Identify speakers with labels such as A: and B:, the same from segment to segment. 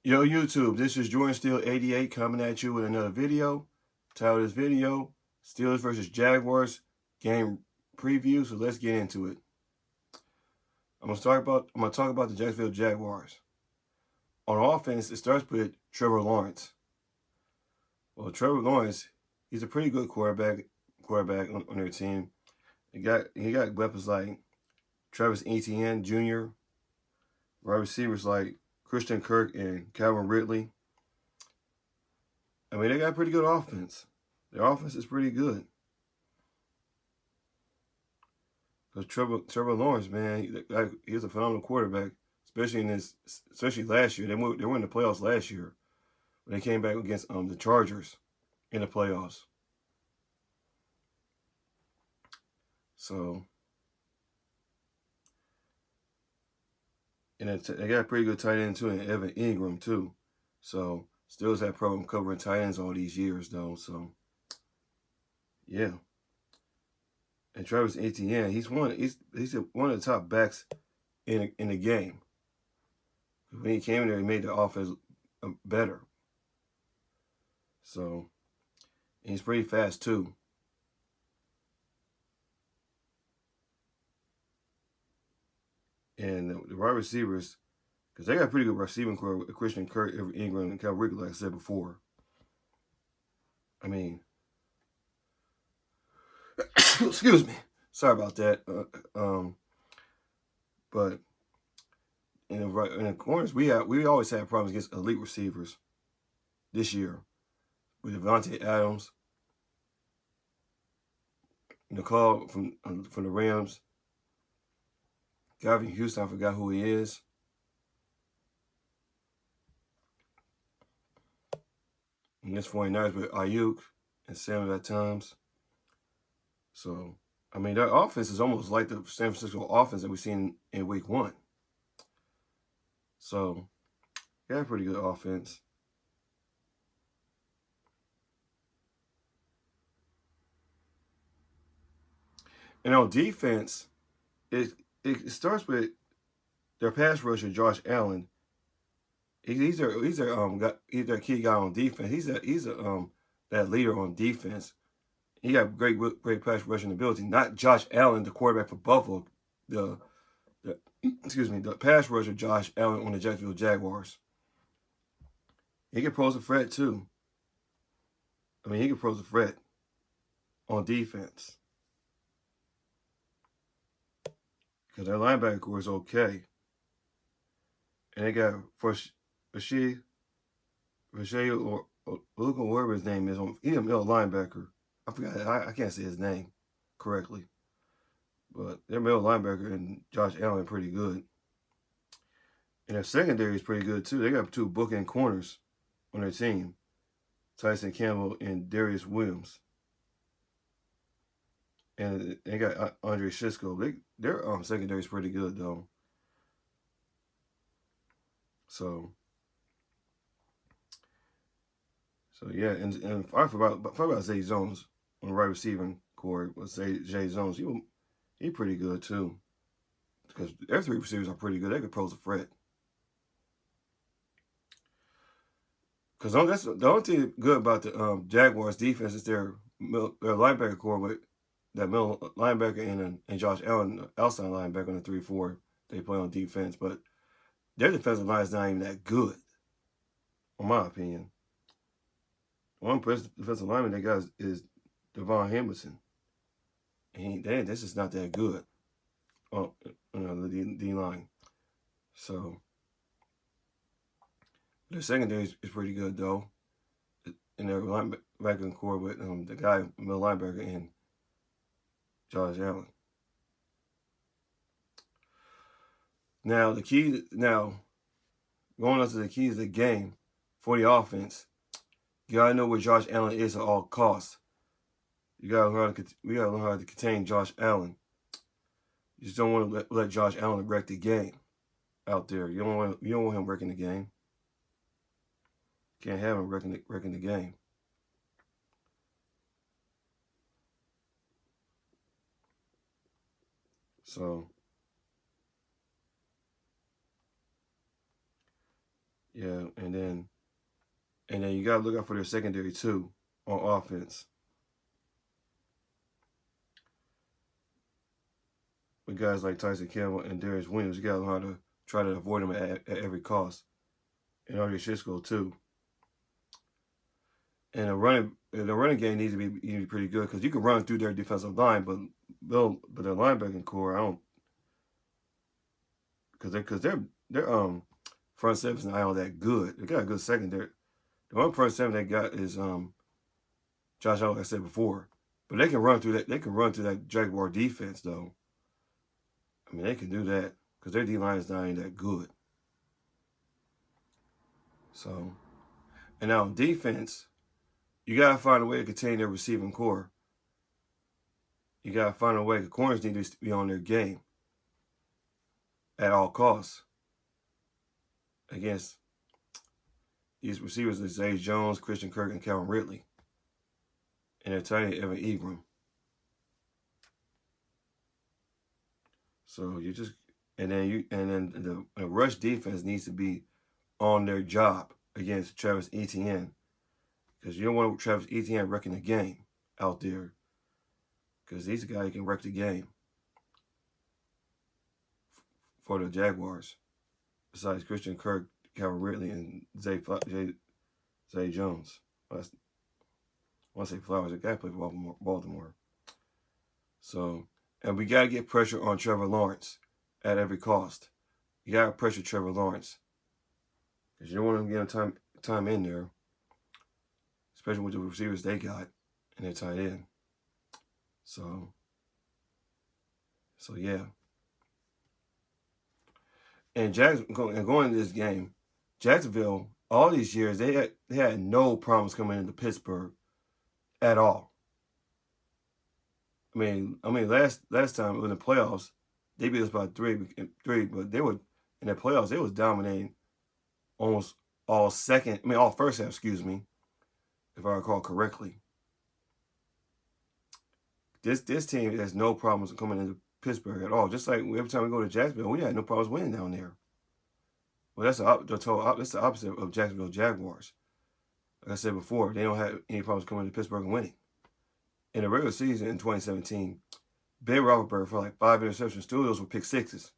A: Yo, YouTube, this is Jordan Steel 88 coming at you with another video. Title of this video, Steelers versus Jaguars game preview. So let's get into it. I'm gonna talk about the Jacksonville Jaguars. On offense, it starts with Trevor Lawrence. Well, Trevor Lawrence, he's a pretty good quarterback on their team. He got weapons like Travis Etienne Jr., wide receivers like Christian Kirk and Calvin Ridley. I mean, they got pretty good offense. Their offense is pretty good. Because Trevor Lawrence, man, he's a phenomenal quarterback, especially last year. They were in the playoffs last year when they came back against the Chargers in the playoffs. So, and they got a pretty good tight end too, and Evan Ingram too. So, Steelers had problem covering tight ends all these years though. So, yeah. And Travis Etienne, he's one of the top backs in the game. When he came in there, he made the offense better. So, and he's pretty fast too. And the wide receivers, because they got a pretty good receiving core with Christian Kirk, Evan Ingram, and Calvin Ridley, like I said before. I mean, excuse me. Sorry about that. But in the corners, we always have problems against elite receivers. This year, with Devontae Adams, Nicole from the Rams, Gavin Houston, I forgot who he is. And this 49ers with Ayuk and Samuel at times. So, I mean, their offense is almost like the San Francisco offense that we've seen in week 1. So, they have a pretty good offense. And on defense, it starts with their pass rusher, Josh Allen. He's their key guy on defense. He's that leader on defense. He got great pass rushing ability. Not Josh Allen, the quarterback for Buffalo. The pass rusher Josh Allen on the Jacksonville Jaguars. He can pose a threat too. I mean, he can pose a threat on defense because their linebacker core is okay. And they got Rasheed or look at whatever his name is. He's a middle linebacker. I forgot. I can't say his name correctly. But their middle linebacker and Josh Allen pretty good. And their secondary is pretty good too. They got 2 bookend corners on their team. Tyson Campbell and Darius Williams. And they got Andre Shisco. Their secondary is pretty good though. So yeah, and I forgot about Zay Jones on the right receiving core. Let's say Zay Jones, he pretty good too. Because their 3 receivers are pretty good. They could pose a threat. Because that's the only thing good about the Jaguars defense is their linebacker core with that middle linebacker and Josh Allen, outside linebacker on the 3-4. They play on defense, but their defensive line is not even that good, in my opinion. One defensive lineman they got is Devon Henderson. And this is not that good on the D line. So their secondary is pretty good though. In their linebacker core with the guy middle linebacker and Josh Allen. Now going on to the keys of the game for the offense, you gotta know where Josh Allen is at all costs. We gotta learn how to contain Josh Allen. You just don't want to let Josh Allen wreck the game out there. You don't want him wrecking the game. Can't have him wrecking the game. So Yeah, and then you gotta look out for their secondary too on offense. With guys like Tyson Campbell and Darius Williams, you gotta learn how to try to avoid them at every cost. And RJ Sisco too. And the running game needs to be pretty good because you can run through their defensive line, but their linebacking core, I don't, because their front seven's not all that good. They got a good secondary. The one front seven they got is Josh Allen, like I said before, but they can run through that. They can run through that Jaguar defense though. I mean, they can do that because their D line is not that good. So, and now on defense, you gotta find a way to contain their receiving core. You gotta find a way. The corners need to be on their game at all costs against these receivers like Zay Jones, Christian Kirk, and Calvin Ridley, and their tight end Evan Ingram. So you just and then the rush defense needs to be on their job against Travis Etienne, because you don't want Travis Etienne wrecking the game out there, because he's a guy who can wreck the game for the Jaguars. Besides Christian Kirk, Calvin Ridley, and Zay Jones. I want to say Flowers. The guy played for Baltimore. So, and we got to get pressure on Trevor Lawrence at every cost. You got to pressure Trevor Lawrence, because you don't want him getting time in there, especially with the receivers they got and their tight end. So yeah. And going into this game, Jacksonville, all these years, they had no problems coming into Pittsburgh at all. I mean, last time in the playoffs, they beat us by three, but they were in the playoffs. They was dominating almost all first half. Excuse me, if I recall correctly. This team has no problems coming into Pittsburgh at all. Just like every time we go to Jacksonville, we had no problems winning down there. Well, that's the opposite of Jacksonville Jaguars. Like I said before, they don't have any problems coming to Pittsburgh and winning. In the regular season in 2017, Ben Roethlisberger for like 5 interceptions. Two of those were pick sixes.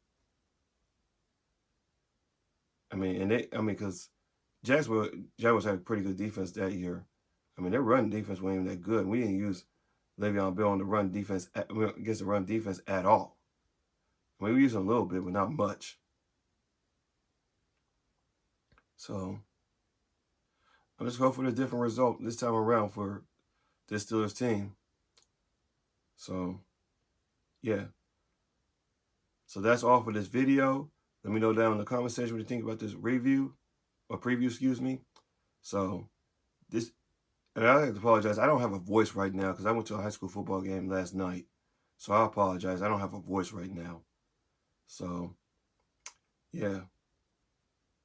A: Because Jaguars had a pretty good defense that year. I mean, their run defense wasn't even that good. We didn't use Le'Veon Bell on the run defense against the run defense at all. I mean, we used a little bit, but not much. So I'm just hoping for a different result this time around for this Steelers team. So yeah. So that's all for this video. Let me know down in the comment section what you think about this preview. Excuse me. So and I have to apologize. I don't have a voice right now because I went to a high school football game last night. So I apologize. I don't have a voice right now. So, yeah.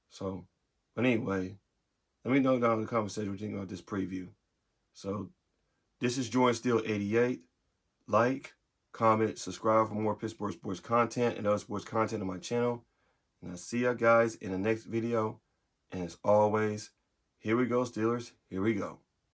A: So, but anyway, let me know down in the comment section what you think about this preview. So, this is Jordan Steele 88. Like, comment, subscribe for more Pittsburgh sports content and other sports content on my channel. And I'll see you guys in the next video. And as always, here we go, Steelers. Here we go.